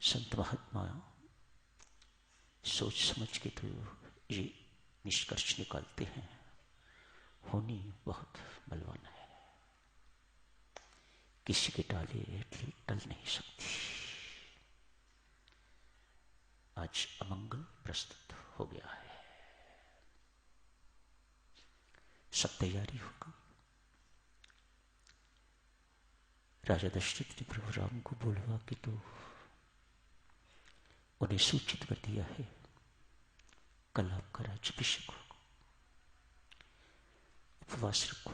संत महात्मा सोच समझ के तो ये निष्कर्ष निकालते हैं, होनी बहुत बलवान है, किसी के डाले टल नहीं सकती। आज अमंगल प्रस्तुत हो गया है, सब तैयारी होगी। राजा दशरथ ने प्रभु राम को बुलवा के तो उन्हें सूचित कर दिया है, कल आपका राज्याभिषेक होगा, उपवास रखो,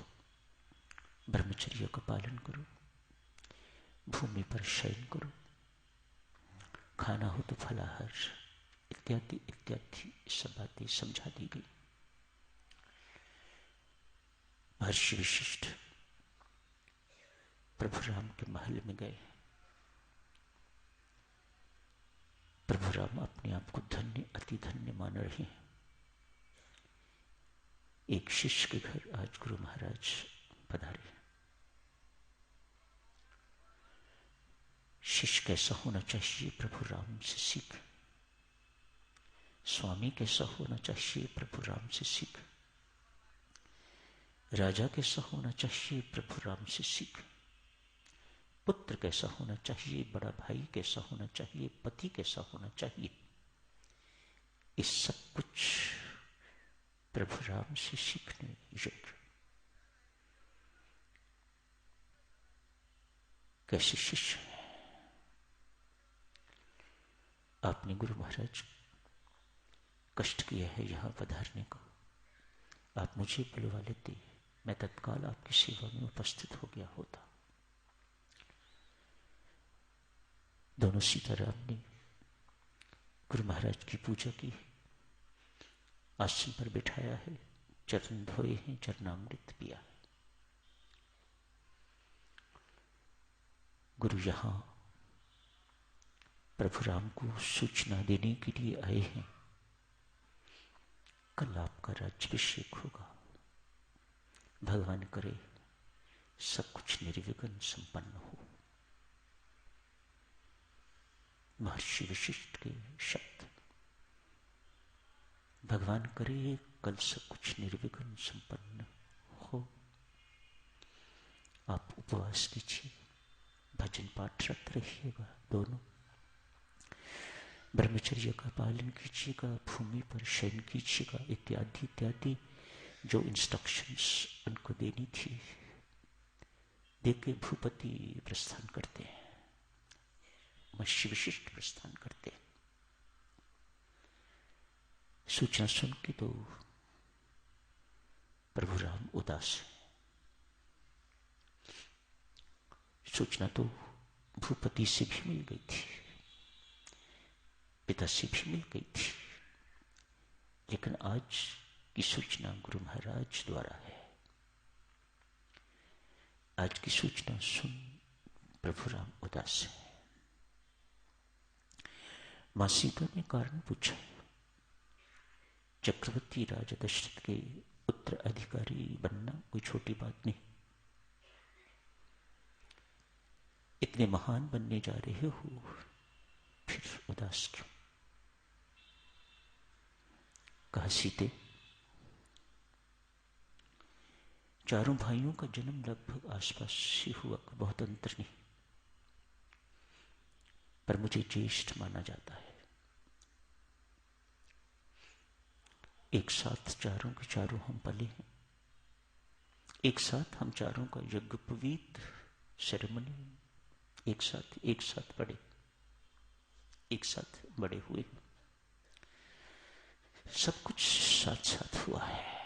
ब्रह्मचर्य का पालन करो, भूमि पर शयन करो, खाना हो तो फलाहार, इत्यादि इत्यादि सब बातें समझा दी गई। महर्षि वशिष्ठ प्रभु राम के महल में गए। प्रभु राम अपने आप को धन्य, अति धन्य मान रहे हैं। एक शिष्य के घर आज गुरु महाराज पधारे। शिष्य कैसा होना चाहिए प्रभु राम से सीख, स्वामी कैसा होना चाहिए प्रभु राम से सीख, राजा कैसा होना चाहिए प्रभु राम से सीख, पुत्र कैसा होना चाहिए, बड़ा भाई कैसा होना चाहिए, पति कैसा होना चाहिए, इस सब कुछ प्रभु राम से सीखने योग्य। कैसे शिष्य हैं। आपने गुरु महाराज कष्ट किया है यहां पधारने का, आप मुझे बुलवा लेते, मैं तत्काल आपकी सेवा में उपस्थित हो गया होता। दोनों सीताराम ने गुरु महाराज की पूजा की, आसन पर बिठाया है, चरण धोए हैं, चरणामृत पिया है। गुरु यहां प्रभु राम को सूचना देने के लिए आए हैं, कल आपका राज्याभिषेक होगा, भगवान करे सब कुछ निर्विघ्न संपन्न हो। महर्षि वशिष्ठ के शब्द, भगवान करे कल सब कुछ निर्विघ्न संपन्न हो। आप उपवास कीजिए, भजन पाठ रत रहिएगा, दोनों ब्रह्मचर्य का पालन कीजिएगा, भूमि पर शयन कीजिएगा, इत्यादि इत्यादि जो इंस्ट्रक्शंस उनको देनी थी देके भूपति प्रस्थान करते हैं, महर्षि वशिष्ठ प्रस्थान करते हैं। सूचना सुन के तो प्रभु राम उदास है। सूचना तो भूपति से भी मिल गई थी, पिता से भी मिल गई थी, लेकिन आज की सूचना गुरु महाराज द्वारा है। आज की सूचना सुन प्रभु राम उदास है। मां सीता ने कारण पूछा, चक्रवर्ती राजा दशरथ के उत्तराधिकारी बनना कोई छोटी बात नहीं, इतने महान बनने जा रहे हो, फिर उदास क्यों। कहा, सीते चारों भाइयों का जन्म लगभग आसपास ही हुआ, बहुत अंतर नहीं, पर मुझे ज्येष्ठ माना जाता है। एक साथ चारों के चारों हम पले हैं, एक साथ हम चारों का यज्ञोपवीत सेरेमनी एक साथ पढ़े, एक साथ बड़े हुए, सब कुछ साथ साथ हुआ है।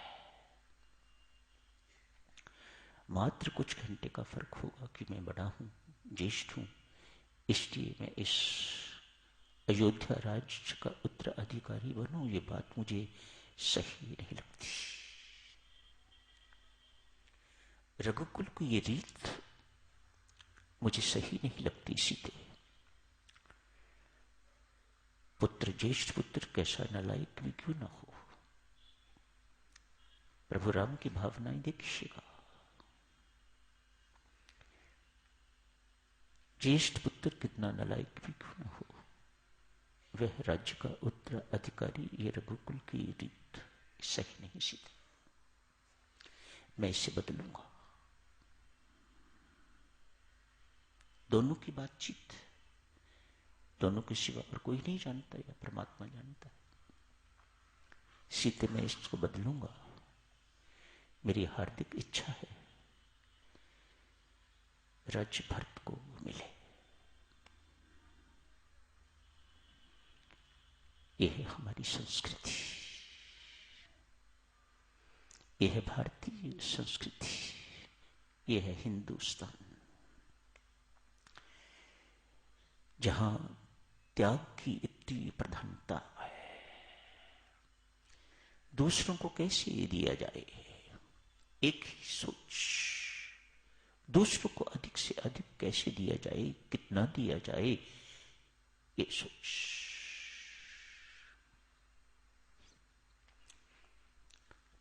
मात्र कुछ घंटे का फर्क होगा कि मैं बड़ा हूं, ज्येष्ठ हूं, इसलिए मैं इस अयोध्या राज्य का उत्तराधिकारी बनूं, ये बात मुझे सही नहीं लगती। रघुकुल की ये रीत मुझे सही नहीं लगती। सीते पुत्र, ज्येष्ठ पुत्र कैसा नालायक भी क्यों ना हो, प्रभु राम की भावनाएं देखिएगा। ज्येष्ठ पुत्र कितना नालायक भी क्यों ना हो, वह राज्य का उत्तराधिकारी, ये रघुकुल की रीत सही नहीं सीधी, मैं इसे बदलूंगा। दोनों की बातचीत, दोनों के सिवा और कोई नहीं जानता या परमात्मा जानता है। सीते मैं इसको बदलूंगा। मेरी हार्दिक इच्छा है राज्य भरत को मिले। यह है हमारी संस्कृति, यह है भारतीय संस्कृति, यह है हिंदुस्तान, जहां त्याग की इतनी प्रधानता है। दूसरों को कैसे दिया जाए, एक ही सोच। दूसरों को अधिक से अधिक कैसे दिया जाए, कितना दिया जाए, ये सोच।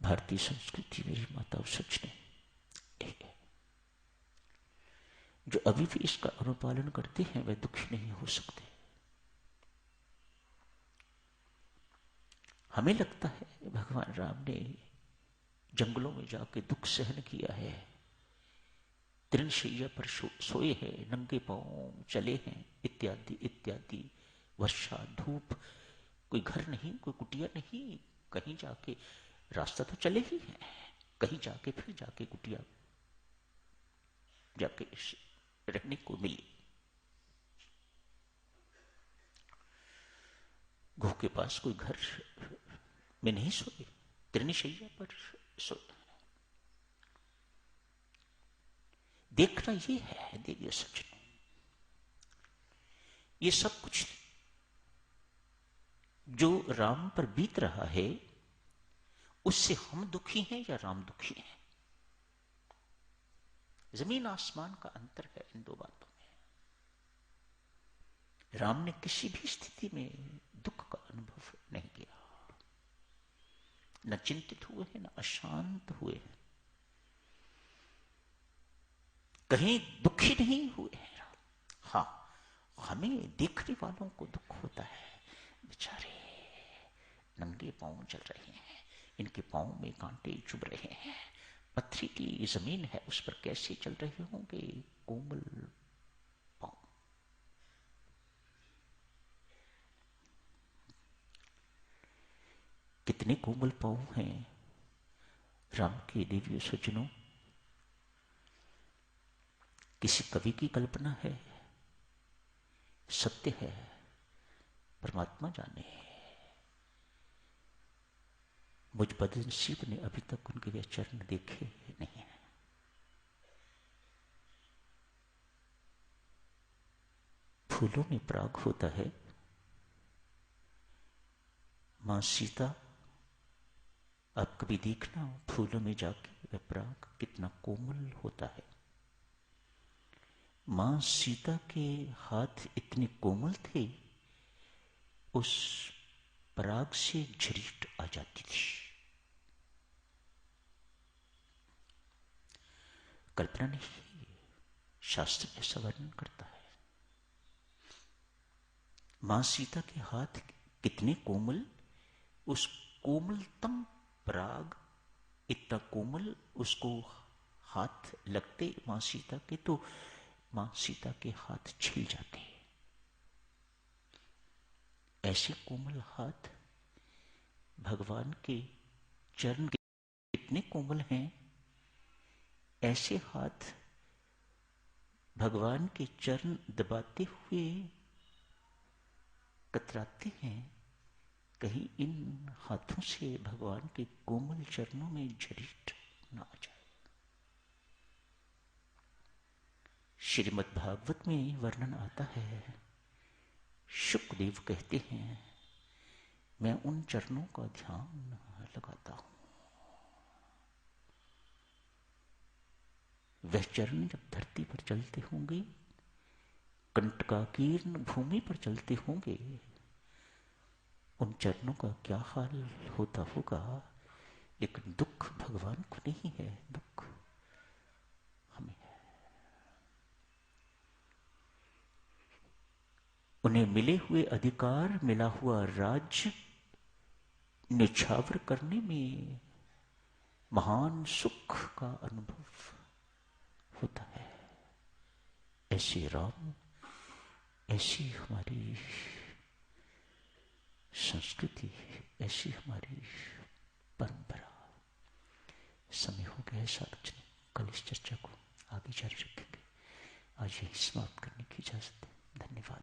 भारतीय संस्कृति मेरी माताओं सच नहीं है। जो अभी भी इसका अनुपालन करते हैं वे दुखी नहीं हो सकते। हमें लगता है भगवान राम ने जंगलों में जाके दुख सहन किया है, तृणशैया पर सोए हैं, नंगे पांव चले हैं, इत्यादि इत्यादि। वर्षा धूप, कोई घर नहीं, कोई कुटिया नहीं, कहीं जाके रास्ता तो चले ही है, कहीं जाके फिर जाके कुटिया जाके रहने को मिली। घों के पास कोई घर में नहीं सोए, तृणशैया पर सोए। देखना ये है देवी सज्जनों, ये सब कुछ जो राम पर बीत रहा है उससे हम दुखी हैं या राम दुखी हैं? जमीन आसमान का अंतर है इन दो बातों में। राम ने किसी भी स्थिति में दुख का अनुभव नहीं किया, न चिंतित हुए हैं, न अशांत हुए हैं, कहीं दुखी नहीं हुए हैं। हाँ, हमें देखने वालों को दुख होता है, बेचारे नंगे पांव चल रहे हैं, इनके पांव में कांटे चुभ रहे हैं, पथरीली जमीन है उस पर कैसे चल रहे होंगे कोमल पांव। कितने कोमल पांव हैं राम के दिव्य सज्जनों। किसी कवि की कल्पना है, सत्य है, परमात्मा जाने। मुझ बदनसीब ने अभी तक उनके वे चरण देखे नहीं है। फूलों में पराग होता है, मां सीता, आप कभी देखना फूलों में जाके वह पराग कितना कोमल होता है। मां सीता के हाथ इतने कोमल थे, उस पराग से झरीट आ जाती थी। कल्पना नहीं, शास्त्र ऐसा वर्णन करता है। मां सीता के हाथ कितने कोमल, उस कोमलतम पराग इतना कोमल, उसको हाथ लगते मां सीता के तो मां सीता के हाथ छिल जाते। ऐसे कोमल हाथ भगवान के चरण कितने कोमल हैं, ऐसे हाथ भगवान के चरण दबाते हुए कतराते हैं, कहीं इन हाथों से भगवान के कोमल चरणों में झरीट न आ जाए। श्रीमद् भागवत में वर्णन आता है, शुकदेव कहते हैं मैं उन चरणों का ध्यान लगाता हूं। वह चरण जब धरती पर चलते होंगे, कंटकाकीर्ण भूमि पर चलते होंगे, उन चरणों का क्या हाल होता होगा। लेकिन दुख भगवान को नहीं है, दुख हमें है। उन्हें मिले हुए अधिकार, मिला हुआ राज्य निछावर करने में महान सुख का अनुभव होता है। ऐसे राम, ऐसी हमारी संस्कृति, ऐसी हमारी परंपरा। समय हो गया है सार्वजनिक, कल इस चर्चा को आगे जारी रखेंगे। आज यही समाप्त करने की इजाजत है। धन्यवाद।